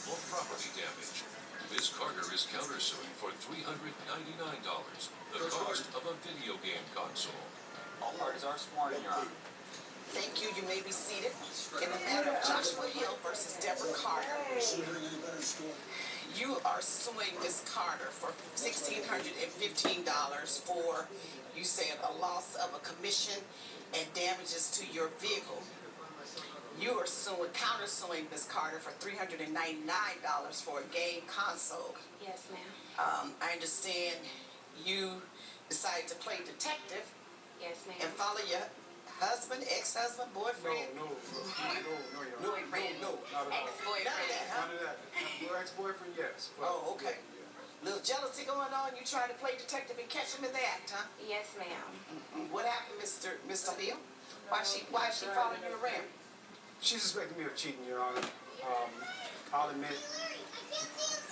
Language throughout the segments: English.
for property damage. Ms. Carter is countersuing for $399, the cost of a video game console. All parties are sworn, Your Honor. Thank you. You may be seated. In the matter of Joshua Hill versus Deborah Carter, you are suing Ms. Carter for $1,615 for, you said, a loss of a commission and damages to your vehicle. You are countersuing Ms. Carter for $399 for a game console. Yes, ma'am. I understand you decided to play detective. Yes, ma'am. And follow your husband, ex-husband, boyfriend? No, Boyfriend. not at all. Ex-boyfriend. None of that, huh? None of that. Your ex-boyfriend, yes. But, Oh, okay. Little jealousy going on. You trying to play detective and catch him in the act, huh? Yes, ma'am. What happened, Mr. Hill? Why is she following you around? She suspected me of cheating, Your Honor. I'll admit.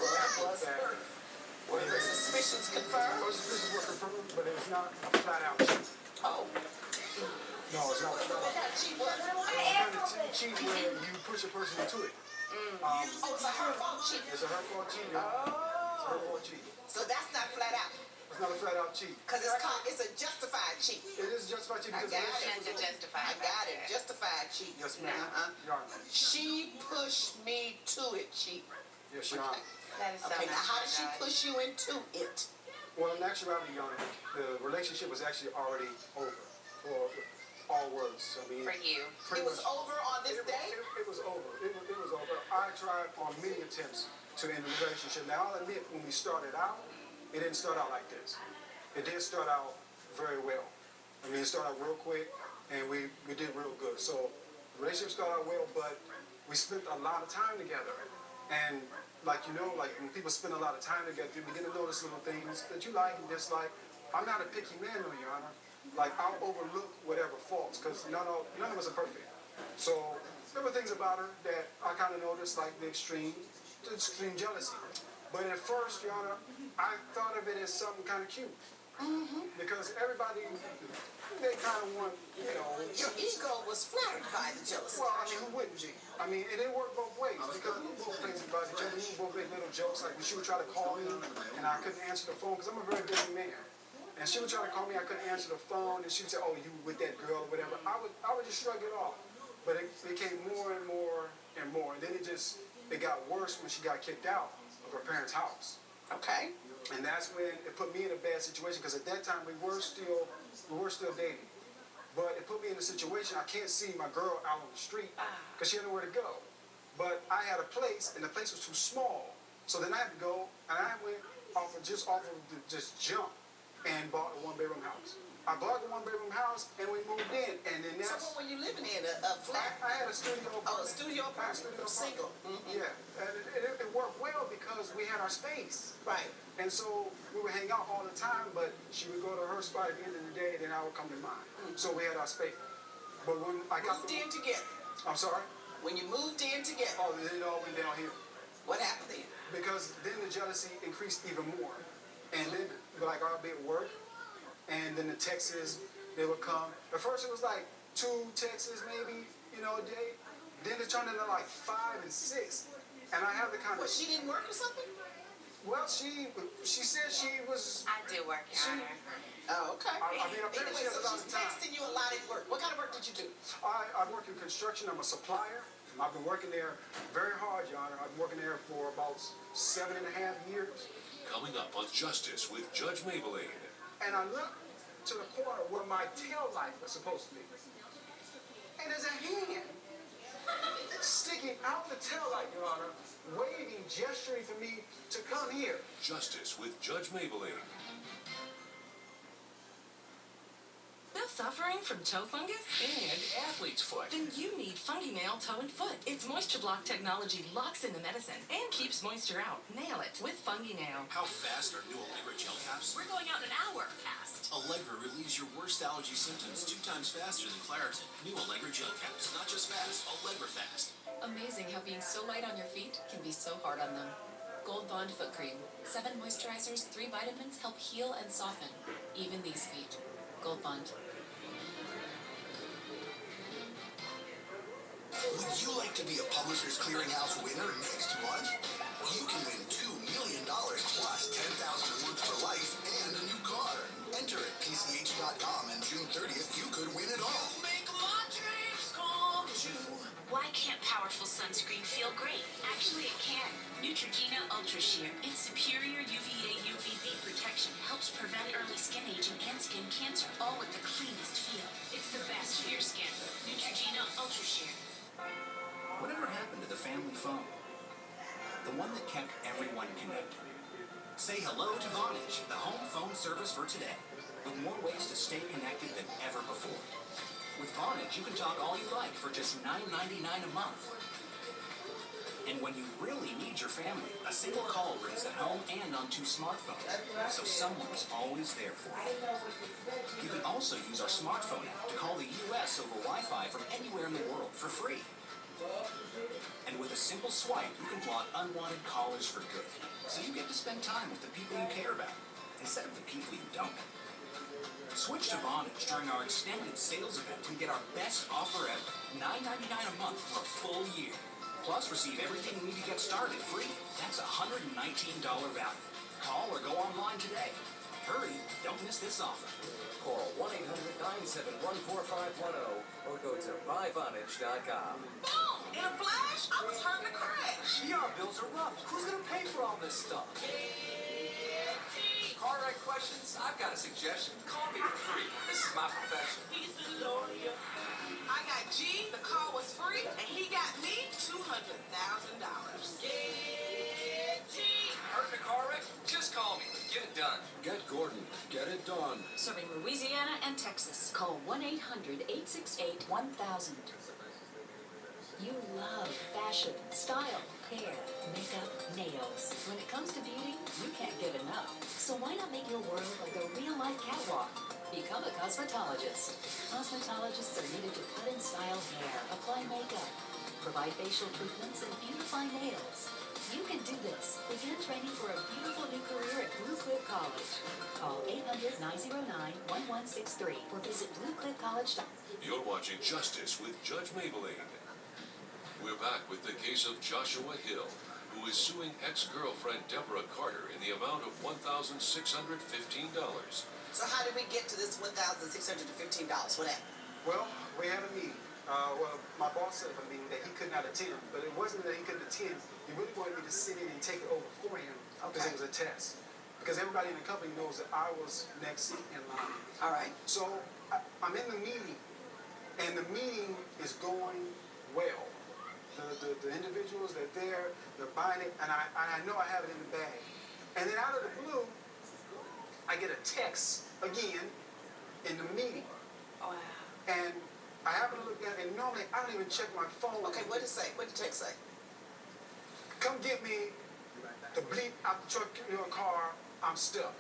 Well, that was her. Were the suspicions confirmed? Those suspicions were confirmed, but it was not a flat-out cheat. Oh. No, it's not a What flat-out kind of cheat was it? kind of cheat where you push a person into it. Oh, it's a her-fault cheat. It's a hurtful cheat, Your Honor. It's a hurtful cheat. So that's not flat out. It's not a flat-out cheat. Because it's a justified cheat. It is justified cheat I because got the it. relationship was over. Justified. I got it. Justified cheat. Yes, ma'am. Your Honor. She pushed me to it, cheat. Yes, Your Honor. That is so Okay, now nice, how did she Judge. push you into it? Well, in actuality, Your Honor, the relationship was actually already over for all words. I mean, For you. It was over on this day? It was over. It was over. I tried on many attempts to end the relationship. Now, I'll admit, when we started out, it didn't start out like this. It did start out very well. I mean, it started out real quick, and we did real good. So, the relationship started out well, but we spent a lot of time together. And, like when people spend a lot of time together, you begin to notice little things that you like and dislike. I'm not a picky man, though, Your Honor. Like, I'll overlook whatever faults, because none of us are perfect. So, there were things about her that I kind of noticed, like the extreme jealousy. But at first, Your Honor, I thought of it as something kind of cute. Because everybody, they kind of want, Your ego was flattered by the jealousy. well, I mean, who wouldn't be? I mean, it didn't work both ways because we were both crazy about each other. We would both make little jokes, like when she would try to call me and I couldn't answer the phone because I'm a very busy man. And she would try to call me, I couldn't answer the phone, and she would say, "Oh, you with that girl or whatever." I would just shrug it off. But it became more and more and more. And then it got worse when she got kicked out of her parents' house. Okay. And that's when it put me in a bad situation because at that time we were still dating. But it put me in a situation I can't see my girl out on the street because she had nowhere to go. But I had a place and the place was too small. So then I had to go and I went off of jump and bought a one-bedroom house. I bought the one-bedroom house and we moved in, and then So that's. what were you living in? A flat? I had a studio apartment. Oh, a studio apartment. Single. Yeah, and it worked well because we had our space. Right. And so we would hang out all the time, but she would go to her spot at the end of the day, then I would come to mine. So we had our space. But when I got Moved in together. I'm sorry? When you moved in together, Oh, then it all went downhill. what happened then? Because then the jealousy increased even more. And then, like, I'll be at work, and then the texts, they would come. At first it was like 2 texts maybe, a day. Then it turned into like 5 and 6. And I have the kind of... What, she didn't work or something? Well, she said she was... I do work, Your Honor. Oh, okay. I mean, apparently Anyway, she has so a lot she's of time. texting you a lot at work. What kind of work did you do? I work in construction. I'm a supplier. I've been working there very hard, Your Honor. I've been working there for about 7.5 years. Coming up on Justice with Judge Mablean. And I look to the corner where my tail light was supposed to be. And there's a hand sticking out the tail light, Your Honor, waving, gesturing for me to come here. Justice with Judge Mablean. Still suffering from toe fungus? And athlete's foot. Then you need Fungi Nail Toe and Foot. Its moisture block technology locks in the medicine and keeps moisture out. Nail it with Fungi Nail. How fast are new Allegra gel caps? We're going out in an hour fast. Allegra relieves your worst allergy symptoms 2 times faster than Claritin. New Allegra gel caps. Not just fast, Allegra fast. Amazing how being so light on your feet can be so hard on them. Gold Bond Foot Cream. 7 moisturizers, 3 vitamins help heal and soften. Even these feet. Gold Bond. Would you like to be a Publishers Clearinghouse winner next month? You can win $2 million plus $10,000 a month for life and a new car. Enter at PCH.com and June 30th, you could win it all. Make my dreams come true. Why can't powerful sunscreen feel great? Actually, it can. Neutrogena Ultra Sheer. Its superior UVA UVB protection helps prevent early skin aging and skin cancer, all with the cleanest feel. It's the best for your skin. Neutrogena Ultra Sheer. Whatever happened to the family phone? The one that kept everyone connected. Say hello to Vonage, the home phone service for today, with more ways to stay connected than ever before. With Vonage, you can talk all you like for just $9.99 a month. And when you really need your family, a single call rings at home and on 2 smartphones, so someone's always there for you. You can also use our smartphone app to call the U.S. over Wi-Fi from anywhere in the world for free. And with a simple swipe, you can block unwanted callers for good, so you get to spend time with the people you care about, instead of the people you don't. Switch to Vonage during our extended sales event and get our best offer ever, $9.99 a month for a full year. Plus, receive everything you need to get started free. That's $119 value. Call or go online today. Hurry, don't miss this offer. Call 1-800-971-4510 or go to myvonage.com. Boom! In a flash, I was hurting to crash. ER bills are rough. Who's going to pay for all this stuff? Car wreck questions? I've got a suggestion. Call me for free. This is my profession. He's a lawyer. I got G, the car was free, and he got me $200,000. Hurt in a car wreck? Just call me. Get it done. Get Gordon. Get it done. Serving Louisiana and Texas. Call 1-800-868-1000. You love fashion, style, hair, makeup, nails. When it comes to beauty, you can't get enough. So why not make your world like a real-life catwalk? Become a cosmetologist. Cosmetologists are needed to cut and style hair, apply makeup, provide facial treatments, and beautify nails. You can do this. Begin training for a beautiful new career at Blue Cliff College. Call 800-909-1163 or visit bluecliffcollege.com. You're watching Justice with Judge Mablean. We're back with the case of Joshua Hill, who is suing ex-girlfriend Deborah Carter in the amount of $1,615. So how did we get to this $1,615? What happened? Well, we had a meeting. My boss set up a meeting that he could not attend, but it wasn't that he couldn't attend. He really wanted me to sit in and take it over for him because it was a test. Because everybody in the company knows that I was next in line. All right. So I'm in the meeting, and the meeting is going well. The individuals, they're there, they're buying it, and I know I have it in the bag. And then out of the blue, I get a text again in the meeting. Oh, wow. And I happen to look at it, and normally I don't even check my phone. Okay, what did it say? What did the text say? Come get me the bleep out the truck in your car, I'm stuck.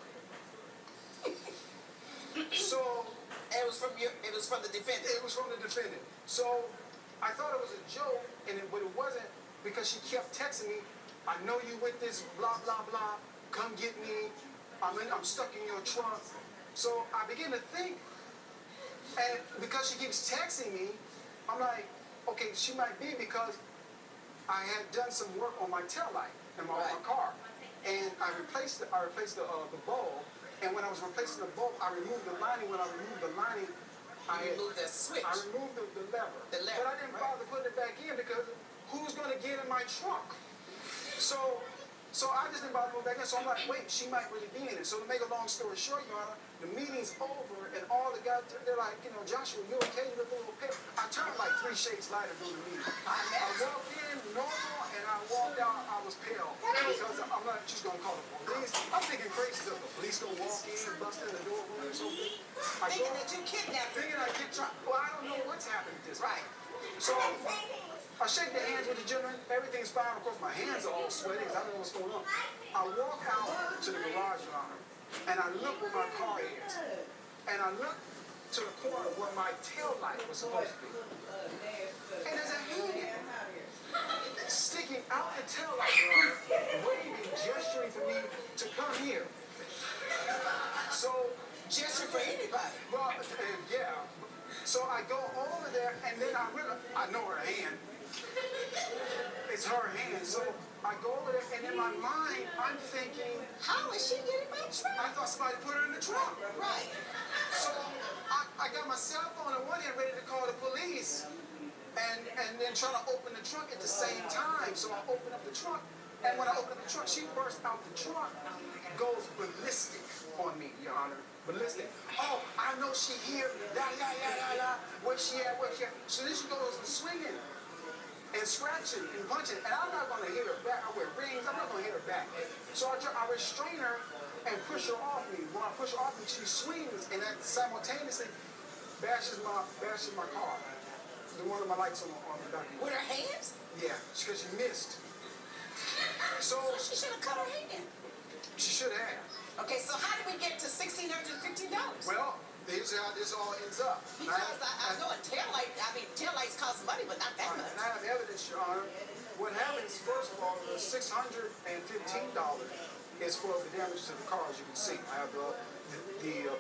So And it was from the defendant. it was from the defendant. So I thought it was a joke, but it wasn't, because she kept texting me, I know you with this, blah, blah, blah, come get me, I'm stuck in your trunk. So I began to think, and because she keeps texting me, I'm like, okay, she might be because I had done some work on my taillight in my car. And I replaced the bulb, and when I was replacing the bulb, I removed the lining. When I removed the lining, I removed that switch. I removed the lever. The lever, But I didn't bother putting it back in because who's going to get in my trunk? So I just didn't bother putting it back in. So I'm like, wait, she might really be in it. So to make a long story short, Your Honor, the meeting's over, and all the guys, they're like, Joshua, you okay? You look a little pale. I turned like 3 shades lighter during the meeting. I walked in normal, and I walked out, I was pale. Because I'm not just going to call the police. I'm thinking crazy stuff. The police going to walk in, bust in the door, or something. Thinking that you kidnapped her. Thinking I kidnapped. Well, I don't know what's happened to this. Right. So I shake the hands with the gentleman. Everything's fine. Of course, my hands are all sweaty because I don't know what's going on. I walk out to the garage, Your Honor, and I look where my car is. And I look to the corner where my tail light was supposed to be. And there's a hand sticking out the tail light, Your Honor, waving, gesturing for me to come here. So, Gesture for anybody. well, yeah. So I go over there, and then I know her hand. go over there, and in my mind, I'm thinking, How is she getting my truck? I thought somebody put her in the trunk. Right. So I got my cell phone in one hand ready to call the police and then try to open the trunk at the same time. So I open up the trunk, and when I open up the trunk, she bursts out the trunk, goes ballistic on me, Your Honor. Ballistic. Oh, I know she here. La, la, la, la, la. Where she at? Where she at? So then she goes swinging and scratching and punching, and I'm not going to hit her back. I wear rings. I'm not going to hit her back. So I restrain her and push her off me. When I push her off me, she swings, and that simultaneously bashes my car. The one of my lights on the back. With her hands? Yeah, because she missed. So She should have cut her hand. she should have. Okay, so how did we get to $1,650? Well, this is how this all ends up. Because I know taillights cost money, but not that much. And I have evidence, Your Honor. What happens, first of all, the $615 is for the damage to the car, as you can see. I have the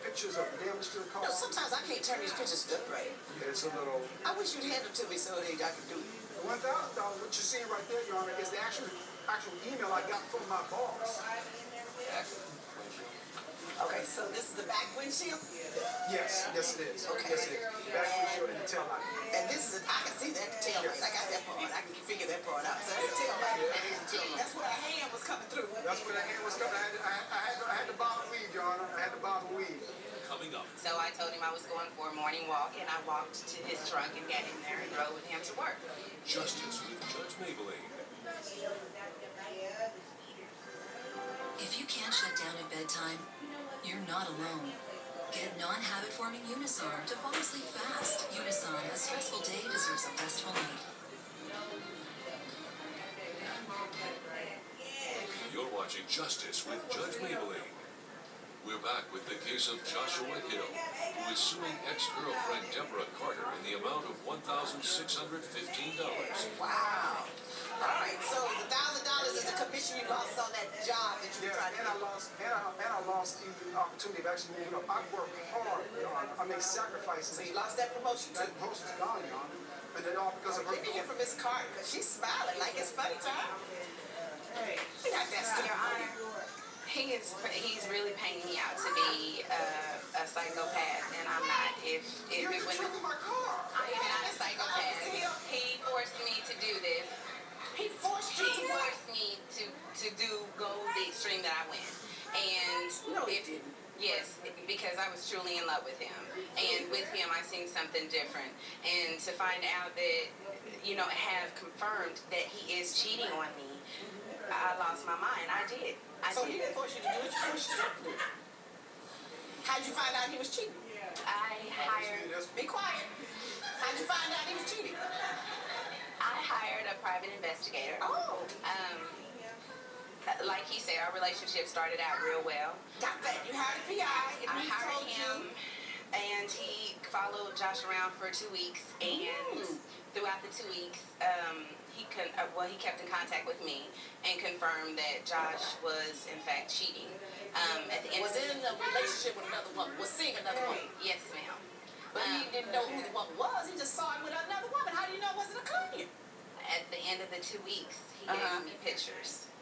pictures of the damage to the car. No, sometimes I can't turn these pictures good, right? Yeah, it's a little... I wish you'd hand them to me so that I could do it. The $1,000, what you're seeing right there, Your Honor, is the actual email I got from my boss. Okay, so this is the back windshield? Yes, it is. Okay. Yes, it is. Back windshield and the tail light. And this is, I can see that tail light. I got that part. I can figure that part out. So that's the tail light. Yeah, it is the tail light. That's where her hand was coming through. That's where that hand was coming. I had to bob and weave, Your Honor. I had to bob and weave. Coming up. So I told him I was going for a morning walk, and I walked to his trunk and got in there and rode with him to work. Justice with Judge Mablean. If you can't shut down at bedtime, you're not alone. Get non-habit-forming Unisar to fall asleep fast. Unisar, a stressful day deserves a restful night. You're watching Justice with Judge Mablean. We're back with the case of Joshua Hill, who is suing ex-girlfriend Deborah Carter in the amount of $1,615. Wow. All right, so the $1,000 is a commission you lost on that job that you Yeah, tried to and do. I lost the opportunity of actually moving up. I worked hard, Your Honor. I made sacrifices. So you lost that promotion too. That promotion's gone, Your Honor. And then all because of her. Let me hear from Miss Carter, because she's smiling like it's funny time. We got that stuff. Your Honor, he's really painting me out to be a psychopath, and I'm not. If You're it in the was, trunk of my car. I am not a psychopath. He forced me to do this. He forced you He to work. forced me to go the extreme that I went. And No, he if- didn't. Yes, because I was truly in love with him. And with him, I seen something different. And to find out that, have confirmed that he is cheating on me, I lost my mind. I did. So he didn't force you to do it, you forced yourself to do it. How'd you find out he was cheating? I hired Be quiet. How'd you find out he was cheating? a private investigator. Oh, Like he said, our relationship started out real well. got that. You hired a PI, and I he hired told him, you. and he followed Josh around for 2 weeks. And throughout the 2 weeks, he kept in contact with me and confirmed that Josh was in fact cheating. At the end Was of in a relationship with another woman, was seeing another woman. Yes, ma'am. But he didn't know who the woman was. He just saw him with another woman. How do you know it wasn't a client? At the end of the 2 weeks, he Uh-huh. gave me pictures.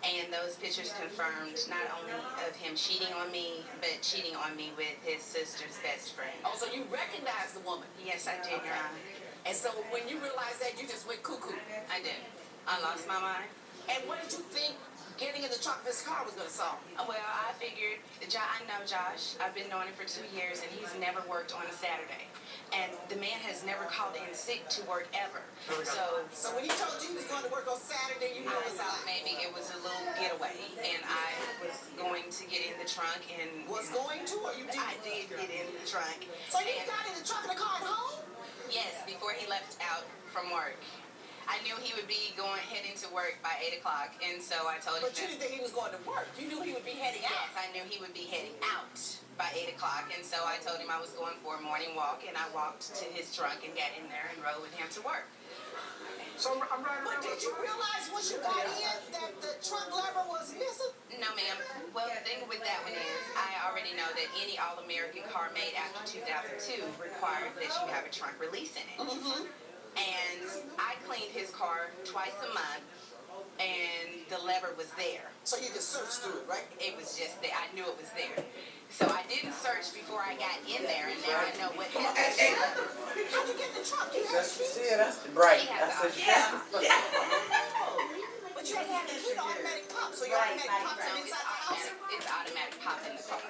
And those pictures confirmed not only of him cheating on me, but cheating on me with his sister's best friend. oh, so you recognized the woman. Yes, I did, Your Honor. And so when you realized that, you just went cuckoo. I did. I lost my mind. And what did you think getting in the trunk of his car was going to solve? Well, I figured, I know Josh. I've been knowing him for 2 years, and he's never worked on a Saturday. And the man has never called in sick to work ever. So when he told you he was going to work on Saturday, you knew I it was thought out. maybe it was a little getaway, and I was going to get in the trunk and Was going to, or you did? I did get in the trunk. So you And- got in the trunk of the car at home? Yes, before he left out from work. I knew he would be heading to work by 8 o'clock, and so I told him But you didn't think he was going to work. You knew he would be heading yes, out. I knew he would be heading out by 8 o'clock, and so I told him I was going for a morning walk, and I walked to his trunk and got in there and rode with him to work. So I'm riding But around did with you a realize once you got in that the trunk lever was missing? No, ma'am. Well, the thing with that one is I already know that any All-American car made after 2002 required that you have a trunk release in it. Mm-hmm. And I cleaned his car twice a month, and the lever was there. So you can search through it, right? It was just there. I knew it was there. So I didn't search before I got in there, and now I know what happened. How'd you get in the trunk? You had That's what you said. That's right. Yeah, That's what you yeah. But you had to have the key to automatic pop, so your automatic pops No, are it's inside the house. automatic. It's automatic pop in the car.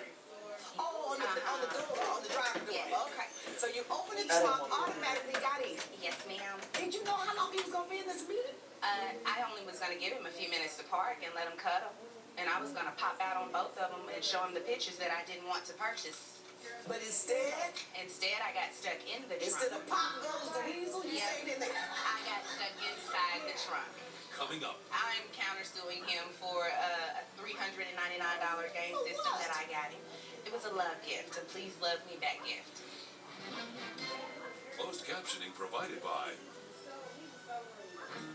Oh, on the door, on the driver's door. Yes. Okay. So you open the trunk, automatically got in. Yes, ma'am. Did you know how long he was gonna be in this meeting? I only was gonna give him a few minutes to park and let him cuddle, and I was gonna pop out on both of them and show him the pictures that I didn't want to purchase. But instead I got stuck in the of trunk. Pop Goes the Weasel, you Yeah. stayed in there. I got stuck inside the trunk. Coming up, I'm countersuing him for a $399 game system that I got him. It was a love gift, a please love me back gift. closed captioning provided by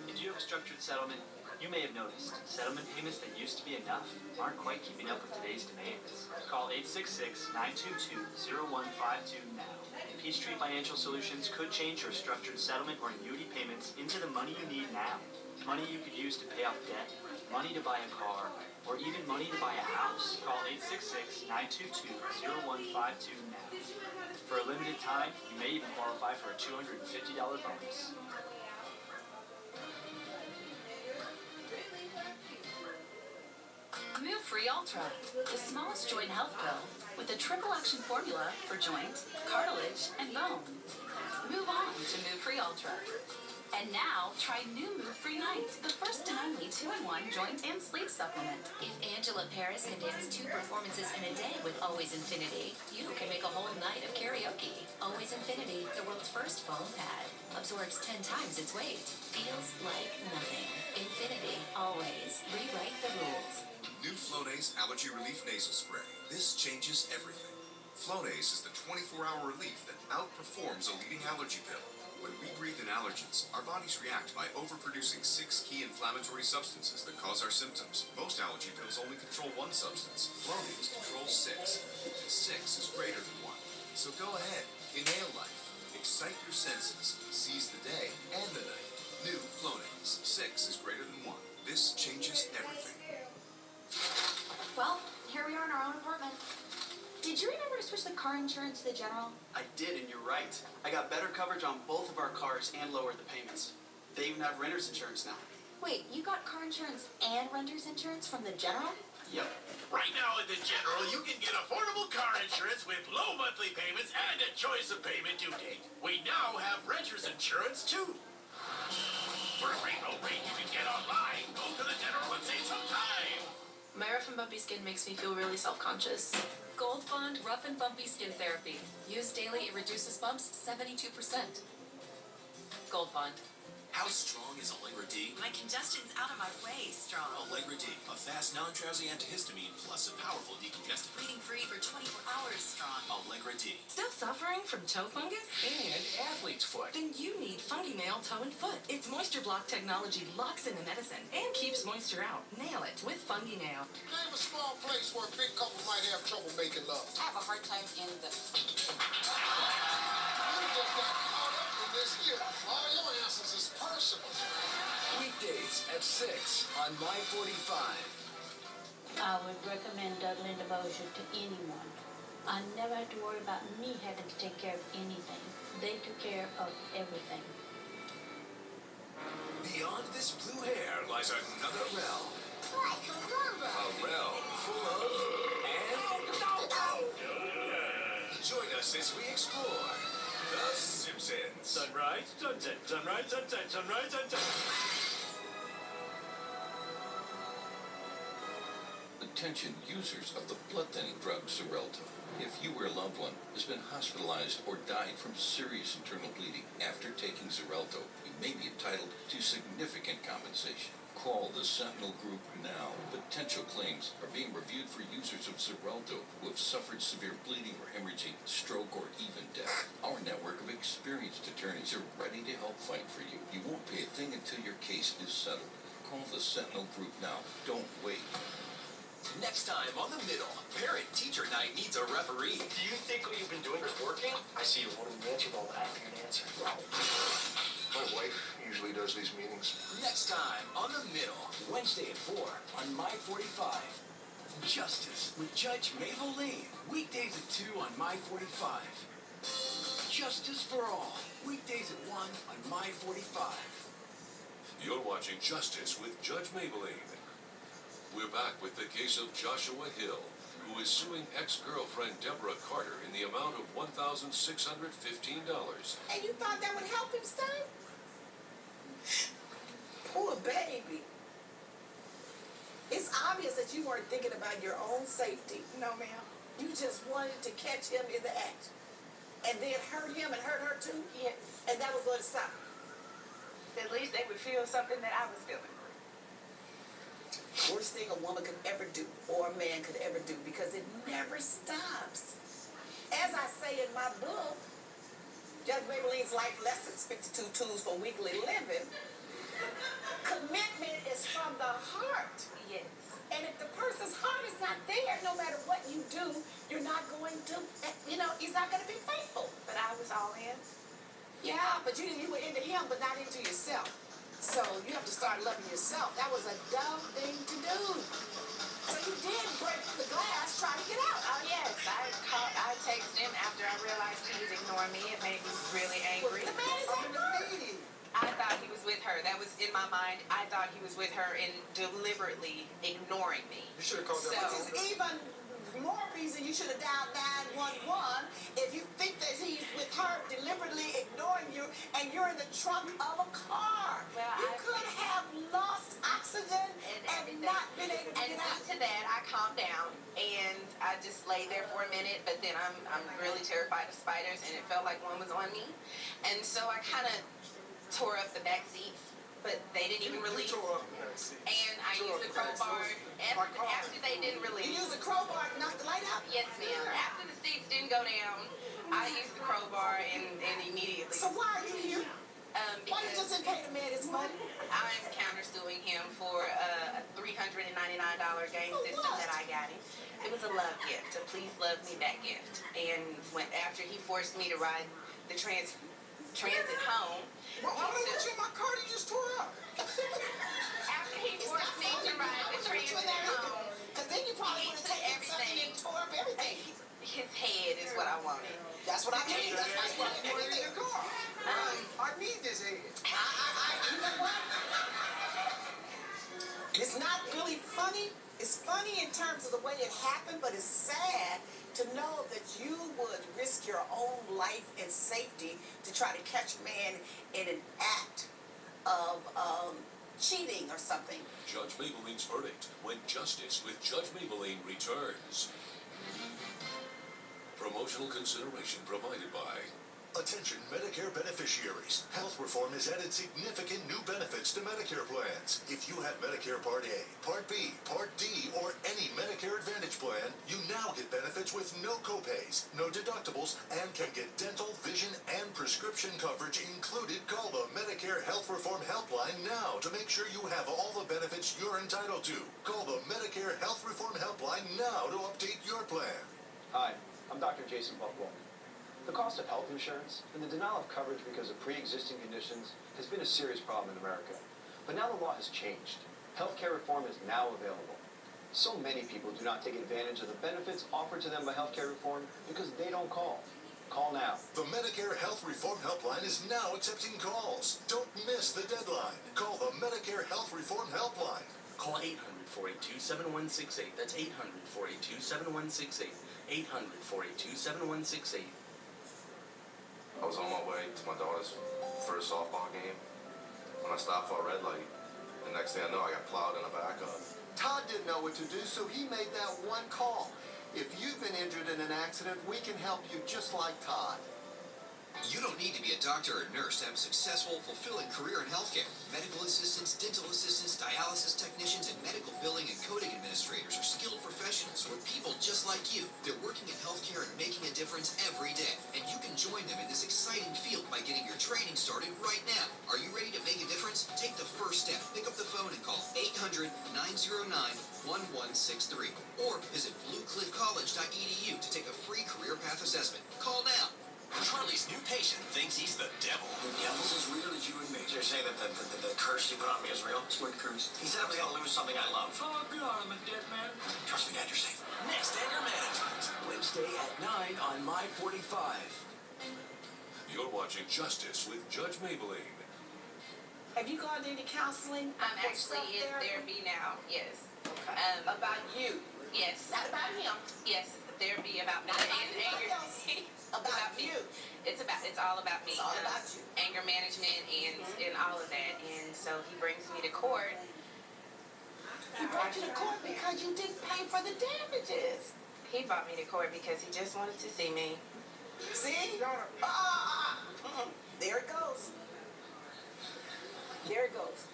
If you have a structured settlement, you may have noticed settlement payments that used to be enough aren't quite keeping up with today's demands. Call 866-922-0152 now. Peachtree Financial Solutions could change your structured settlement or annuity payments into the money you need now. Money you could use to pay off debt, money to buy a car, or even money to buy a house. Call 866-922-0152 now. For a limited time, you may even qualify for a $250 bonus. Move Free Ultra, the smallest joint health pill with a triple action formula for joint, cartilage, and bone. Move on to Move Free Ultra. And now, try new Move Free Night, the first and only 2-in-1 joint and sleep supplement. If Angela Paris can dance 2 performances in a day with Always Infinity, you can make a whole night of karaoke. Always Infinity, the world's first foam pad, absorbs 10 times its weight. Feels like nothing. Infinity, always. Rewrite the rules. New Flonase Allergy Relief Nasal Spray. This changes everything. Flonase is the 24-hour relief that outperforms a leading allergy pill. When we breathe in allergens, our bodies react by overproducing 6 key inflammatory substances that cause our symptoms. Most allergy pills only control 1 substance. Flonase controls 6. And 6 is greater than 1. So go ahead, inhale life, excite your senses, seize the day and the night. New Flonase. 6 is greater than 1. This changes everything. Well, here we are in our own apartment. Did you remember to switch the car insurance to the general? I did, and you're right. I got better coverage on both of our cars and lowered the payments. They even have renter's insurance now. Wait, you got car insurance and renter's insurance from the general? Yep. Right now at the General, you can get affordable car insurance with low monthly payments and a choice of payment due date. We now have renter's insurance, too. For a great low rate you can get online, go to the General and save some time. My rough and bumpy skin makes me feel really self-conscious. Gold Bond Rough and Bumpy Skin Therapy. Used daily, it reduces bumps 72%. Gold Bond. How strong is Allegra D? My congestion's out of my way strong. Allegra D, a fast, non-drowsy antihistamine plus a powerful decongestant. Bleeding free for 24 hours strong. Allegra D. Still suffering from toe fungus? And athlete's foot. Then you need Fungi Nail Toe and Foot. Its moisture block technology locks in the medicine and keeps moisture out. Nail it with Fungi Nail. Name a small place where a big couple might have trouble making love. I have a hard time in the... You just got caught up in this here. All your answers is personal. Weekdays at 6 on My 45. I would recommend Dudley and Devotion to anyone. I never had to worry about me having to take care of anything. They took care of everything. beyond this blue hair lies another realm. Like a rumba. A realm full of Join us as we explore The Simpsons. Sunrise, sunset, sunrise, sunset, sunrise, sunset. Attention users of the blood-thinning drug Xarelto. If you or a loved one has been hospitalized or died from serious internal bleeding after taking Xarelto, you may be entitled to significant compensation. Call the Sentinel Group now. Potential claims are being reviewed for users of Xarelto who have suffered severe bleeding or hemorrhaging, stroke, or even death. Our network of experienced attorneys are ready to help fight for you. You won't pay a thing until your case is settled. Call the Sentinel Group now. Don't wait. Next time on The Middle, Parent-Teacher Night needs a referee. Do you think what you've been doing is working? I see you holding the answer ball, but I don't think an answer. My wife usually does these meetings. Next time on The Middle, Wednesday at 4 on My 45. Justice with Judge Mablean. Weekdays at 2 on My 45. Justice for All. Weekdays at 1 on My 45. You're watching Justice with Judge Mablean. We're back with the case of Joshua Hill, who is suing ex-girlfriend Deborah Carter in the amount of $1,615. And you thought that would help him stay? Poor baby. It's obvious that you weren't thinking about your own safety. No, ma'am. You just wanted to catch him in the act. And then hurt him and hurt her too? Yes. And that was going to stop. At least they would feel something that I was feeling. Worst thing a woman could ever do, or a man could ever do, because it never stops. As I say in my book, Judge Mablean's Life Lessons, 52 Tools for Weekly Living, commitment is from the heart. Yes. And if the person's heart is not there, no matter what you do, you're not going to, he's not going to be faithful. But I was all in. Yeah, but you were into him, but not into yourself. So you have to start loving yourself. That was a dumb thing to do. So you did break the glass trying to get out. Oh, yes. I texted him after I realized he was ignoring me. It made me really angry. The man is angry. I thought he was with her. That was in my mind. I thought he was with her and deliberately ignoring me. You should have called that. Which is even more reason you should have dialed 911 if you think that he's with her deliberately ignoring you and you're in the trunk of a car. Well, you could have lost oxygen and not been able to and get out. due to that, I calmed down and I just lay there for a minute. But then I'm really terrified of spiders, and it felt like one was on me. And so I kind of tore up the back seats, but they didn't even release. You tore up the back seats. And I used the crowbar. After they didn't release. You used the crowbar to knock the light out? Yes, ma'am. After the seats didn't go down, I used the crowbar and immediately. So why are you here? Why you Because just didn't pay the man his money? I'm countersuing him for a $399 game system that I got him. It was a love gift, a please love me back gift. And after he forced me to ride the transit home. Well, why would I put you in my car that you just tore up? After he forced me to ride the transit home. Because then you probably would have taken something and tore up everything. His head is what I wanted. That's what I mean. That's why you want to put it in your car. I need this head. You know what? It's not really funny. It's funny in terms of the way it happened, but it's sad to know that you would risk your own life and safety to try to catch a man in an act of cheating or something. Judge Mablean's verdict when Justice with Judge Mablean returns. Promotional consideration provided by... Attention Medicare beneficiaries. Health reform has added significant new benefits to Medicare plans. If you have Medicare Part A, Part B, Part D, or any Medicare Advantage plan, you now get benefits with no copays, no deductibles, and can get dental, vision, and prescription coverage included. Call the Medicare Health Reform Helpline now to make sure you have all the benefits you're entitled to. Call the Medicare Health Reform Helpline now to update your plan. Hi, I'm Dr. Jason Buffalo. The cost of health insurance and the denial of coverage because of pre-existing conditions has been a serious problem in America. But now the law has changed. Healthcare reform is now available. So many people do not take advantage of the benefits offered to them by healthcare reform because they don't call. Call now. The Medicare Health Reform Helpline is now accepting calls. Don't miss the deadline. Call the Medicare Health Reform Helpline. Call 800-482-7168. That's 800-482-7168. 800-482-7168. I was on my way to my daughter's first softball game when I stopped for a red light. The next thing I know, I got plowed in the back of. Todd didn't know what to do, so he made that one call. If you've been injured in an accident, we can help you just like Todd. You don't need to be a doctor or nurse to have a successful, fulfilling career in healthcare. Medical assistants, dental assistants, dialysis technicians, and medical billing and coding administrators are skilled professionals who are people just like you. They're working in healthcare and making a difference every day. And you can join them in this exciting field by getting your training started right now. Are you ready to make a difference? Take the first step. Pick up the phone and call 800-909-1163. Or visit bluecliffcollege.edu to take a free career path assessment. Call now. Charlie's new patient thinks he's the devil. The devil's as real as you and me. So you're saying that the curse you put on me is real? What curse? He said I was going to lose something I love. Oh, good on him, dead man. Trust me, Dad, you're safe. Next, anger management. Wednesday at 9 on My 45. You're watching Justice with Judge Mablean. Have you gone to any counseling? I'm or actually in self-therapy? therapy now. Yes. Okay. About you. Yes. Not about him. Yes. Therapy about me Not about and anybody anger. else. About me. you. It's all about me. It's all about you. Anger management and all of that. And so he brings me to court. He brought you to court because you didn't pay for the damages. He brought me to court because he just wanted to see me. See? There it goes. There it goes.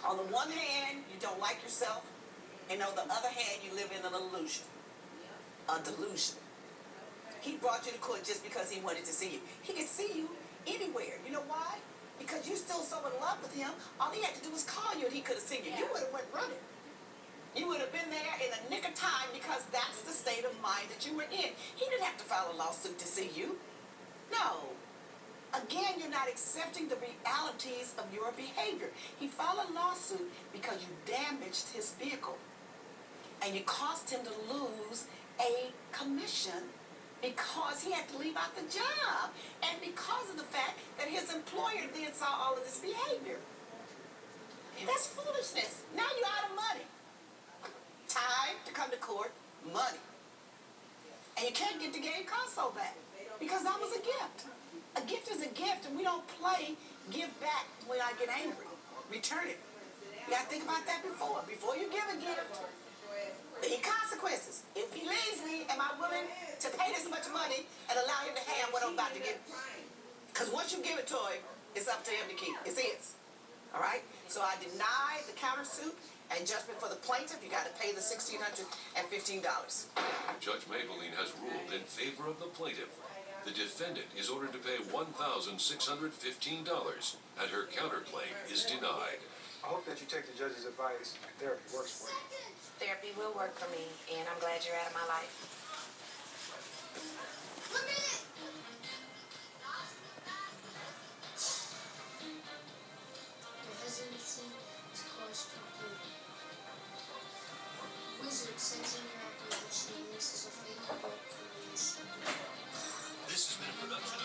On the one hand, you don't like yourself, and on the other hand, you live in an illusion. A delusion. He brought you to court just because he wanted to see you. He could see you anywhere. You know why? Because you're still so in love with him. All he had to do was call you and he could have seen you. You would have went running. You would have been there in the nick of time because that's the state of mind that you were in. He didn't have to file a lawsuit to see you. No. Again, you're not accepting the realities of your behavior. He filed a lawsuit because you damaged his vehicle. And you caused him to lose a commission because he had to leave out the job. And because of the fact that his employer then saw all of this behavior. That's foolishness. Now you're out of money. Time to come to court, money. And you can't get the game console back because that was a gift. A gift is a gift, and we don't play give back when I get angry. Return it. You gotta think about that before you give a gift. The consequences. If he leaves me, am I willing to pay this much money and allow him to have what I'm about to give? Because once you give it to him, it's up to him to keep. It's his. All right? So I deny the countersuit and judgment for the plaintiff. You got to pay the $1,615. Judge Mablean has ruled in favor of the plaintiff. The defendant is ordered to pay $1,615, and her counterclaim is denied. I hope that you take the judge's advice. Therapy works for you. Therapy will work for me, and I'm glad you're out of my life. The hesitancy is caused completely. Wizard sends in your acquisition and makes us a fatal book for release. This has been a production